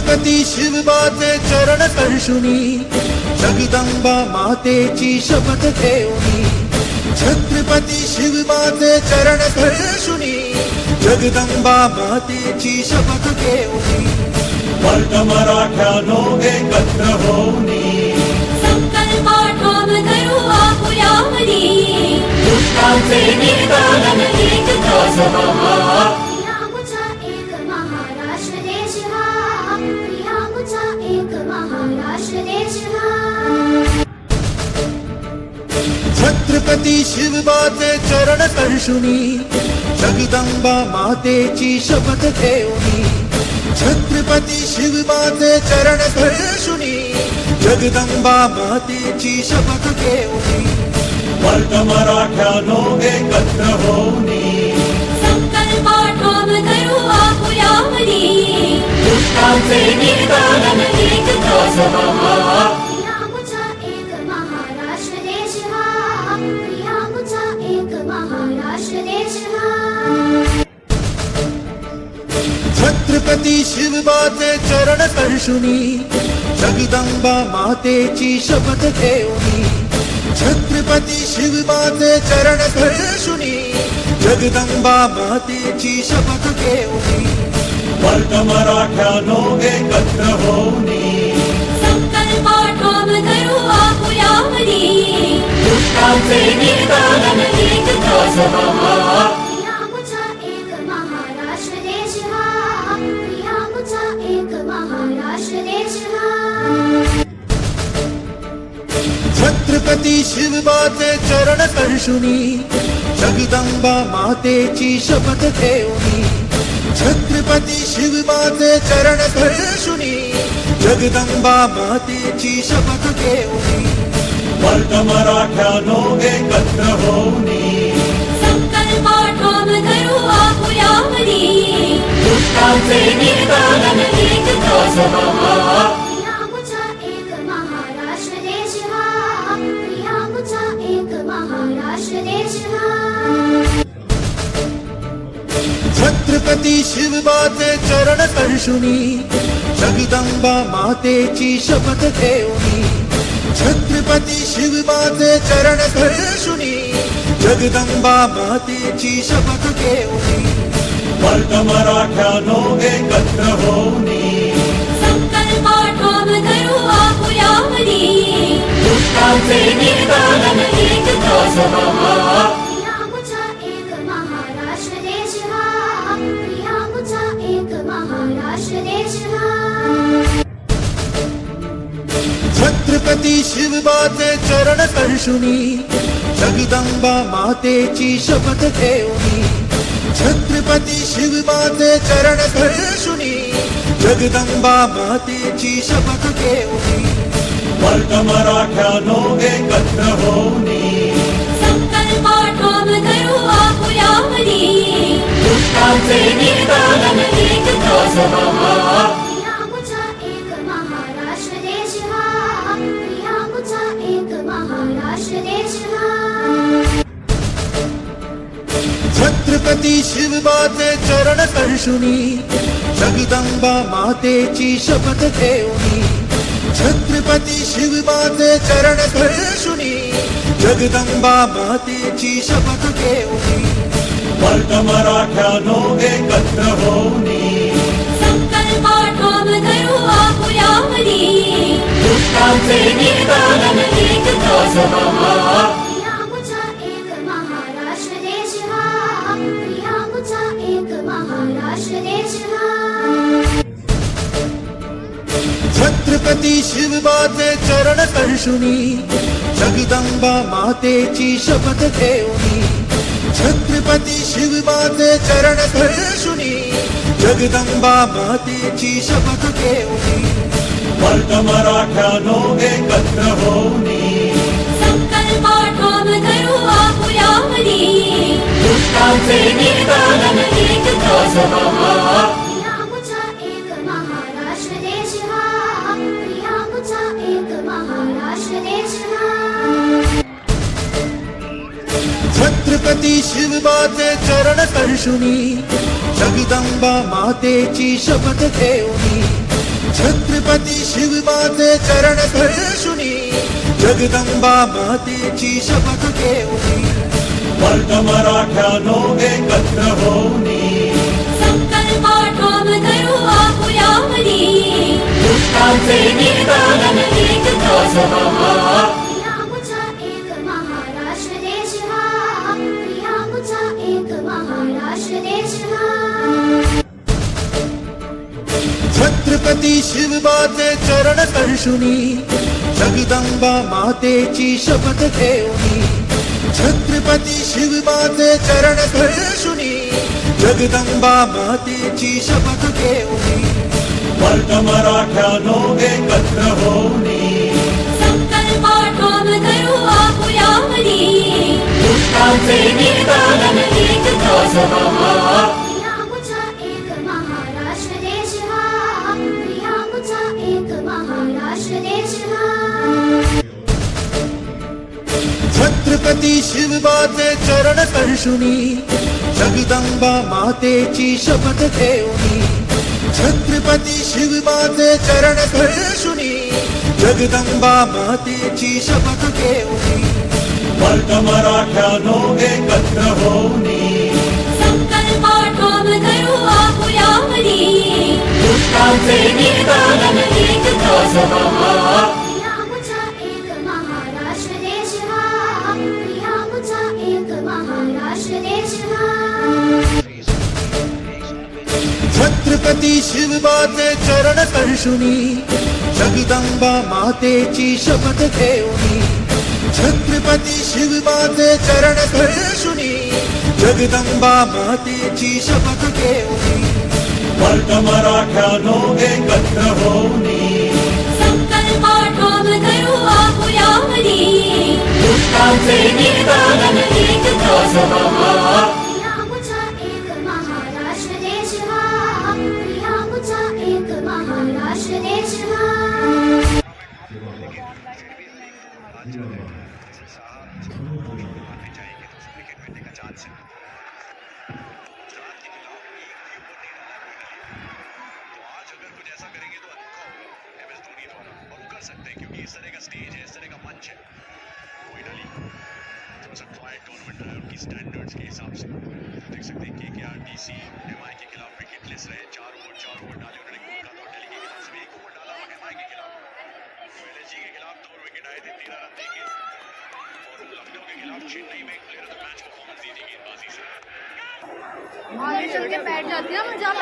छत्रपती शिवबाचे चरण स्पर्शुनी जगदंबा मातेची शपथ घेऊनी छत्रपती शिवबाचे चरण स्पर्शुनी जगदंबा मातेची शपथ घेऊनी वर्ग मराठ्यानो एकत्र होऊनी संकल्प ठाम करू आपुयामनी दुष्टांचे निदान एकताच व्हावा प्रियामुचा एक महाराष्ट्र देश हा प्रियामुचा एक महाराष्ट्र देश हा छत्रपती शिवबाचे चरण स्पर्शुनी जगदंबा मातेची शपथ घेऊनी छत्रपती शिवबाचे चरण स्पर्शुनी जगदंबा मातेची शपथ घेऊनी वर्ग मराठ्यानो एकत्र होऊनी संकल्प ठाम करू आपुयामनी दुष्टांचे निदान एकताच व्हावा प्रियामुचा एक महाराष्ट्र देश हा प्रियामुचा एक महाराष्ट्र देश हा छत्रपती शिवबाचे चरण स्पर्शुनी जगदंबा मातेची शपथ घेऊनी छत्रपती शिवबाचे चरण स्पर्शुनी जगदंबा मातेची शपथ घेऊनी वर्ग मराठ्यानो एकत्र होऊनी संकल्प ठाम करू आपुयामनी दुष्टांचे निदान एकताच व्हावा प्रियामुचा एक महाराष्ट्र देश हा प्रियामुचा एक महाराष्ट्र देश हा छत्रपती शिवबाचे चरण स्पर्शुनी जगदंबा मातेची शपथ घेऊनी छत्रपती शिवबाचे चरण स्पर्शुनी जगदंबा मातेची शपथ घेऊनी वर्ग मराठ्यानो एकत्र होऊनी संकल्प ठाम करू आपुयामनी दुष्टांचे निदान एकताच व्हावा प्रियामुचा एक महाराष्ट्र देश हा प्रियामुचा एक महाराष्ट्र देश हा छत्रपती शिवबाचे चरण स्पर्शुनी जगदंबा मातेची शपथ घेऊनी छत्रपती शिवबाचे चरण स्पर्शुनी जगदंबा मातेची शपथ घेऊनी वर्ग मराठ्यानो एकत्र होऊनी संकल्प ठाम करू आपुयामनी दुष्टांचे निदान एकताच व्हावा प्रियामुचा एक महाराष्ट्र देश हा प्रियामुचा एक महाराष्ट्र देश हा छत्रपती शिवबाचे चरण स्पर्शुनी जगदंबा मातेची शपथ घेऊनी छत्रपती शिवबाचे चरण स्पर्शुनी जगदंबा मातेची शपथ घेऊनी वर्ग मराठ्यानो एकत्र होऊनी संकल्प ठाम करू आपुयामनी दुष्टांचे निदान एकताच व्हावा प्रियामुचा एक महाराष्ट्र देश हा प्रियामुचा एक महाराष्ट्र देश हा छत्रपती शिवबाचे चरण स्पर्शुनी जगदंबा मातेची शपथ घेऊनी छत्रपती शिवबाचे चरण स्पर्शुनी जगदंबा मातेची शपथ घेऊनी वर्ग मराठ्यानो एकत्र होऊनी संकल्प ठाम करू आपुयामनी दुष्टांचे निदान एकताच व्हावा प्रियामुचा एक महाराष्ट्र देश हा प्रियामुचा एक महाराष्ट्र देश हा छत्रपती शिवबाचे चरण स्पर्शुनी जगदंबा मातेची शपथ घेऊनी छत्रपती शिवबाचे चरण स्पर्शुनी जगदंबा मातेची शपथ घेऊनी वर्ग मराठ्यानो एकत्र होऊनी संकल्प ठाम करू आपुयामनी दुष्टांचे निदान एकताच व्हावा प्रियामुचा एक महाराष्ट्र देश हा प्रियामुचा एक महाराष्ट्र देश हा छत्रपती शिवबाचे चरण स्पर्शुनी जगदंबा मातेची शपथ घेऊनी छत्रपती शिवबाचे चरण स्पर्शुनी जगदंबा मातेची शपथ घेऊनी वर्ग मराठ्यानो एकत्र होऊनी संकल्प ठाम करू आपुयामनी दुष्टांचे निर्दालन एकताच व्हावा प्रियामुचा एक महाराष्ट्र देश हा प्रियामुचा एक महाराष्ट्र देश हा छत्रपती शिवबाचे चरण स्पर्शुनी जगदंबा मातेची शपथ घेऊनी छत्रपती शिवबाचे चरण स्पर्शुनी जगदंबा मातेची शपथ घेऊनी वर्ग मराठ्यानो एकत्र होऊनी संकल्प ठाम करू आपुयामनी दुष्टांचे निर्दालन एकताच व्हावा प्रियामुचा एक महाराष्ट्र देश हा प्रियामुचा एक महाराष्ट्र देश हा छत्रपती शिवबाचे चरण स्पर्शुनी जगदंबा मातेची शपथ घेऊनी छत्रपती शिवबाचे चरण स्पर्शुनी जगदंबा मातेची शपथ घेऊनी वर्ग मराठ्यानो एकत्र होऊनी संकल्प ठाम करू आपुयामनी दुष्टांचे निर्दालन एकताच व्हावा प्रियामुचा एक महाराष्ट्र देश हा प्रियामुचा एक महाराष्ट्र देश हा छत्रपती शिवबाचे चरण स्पर्शुनी जगदंबा मातेची शपथ घेऊनी छत्रपती शिवबाचे चरण स्पर्शुनी जगदंबा मातेची शपथ घेऊनी वर्ग मराठ्यानो एकत्र होऊनी संकल्प ठाम करू आपुयामनी दुष्टांचे निर्दालन एकताच व्हावा प्रियामुचा एक महाराष्ट्र देश हा प्रियामुचा एक महाराष्ट्र देश हा सकते हैं क्योंकि इस तरह का स्टेज है, इस तरह का मंच है। कोई डाली थोड़ा सा क्वाइट टूर्नामेंट रहा है उनकी स्टैंडर्ड्स के हिसाब से। देख सकते हैं KKR DC MI के खिलाफ विकेट लेस रहे, 4 ओवर डाले उन्होंने। कोलकाता और दिल्ली के खिलाफ सिर्फ 1 ओवर डाला MI के खिलाफ। LSG के खिलाफ 2 विकेट आए थे 13 रन देके, और लखनऊ के खिलाफ चेन्नई में player of the match performance दी थी गेंदबाजी से। आगे चल के बैठ जाती है, मजा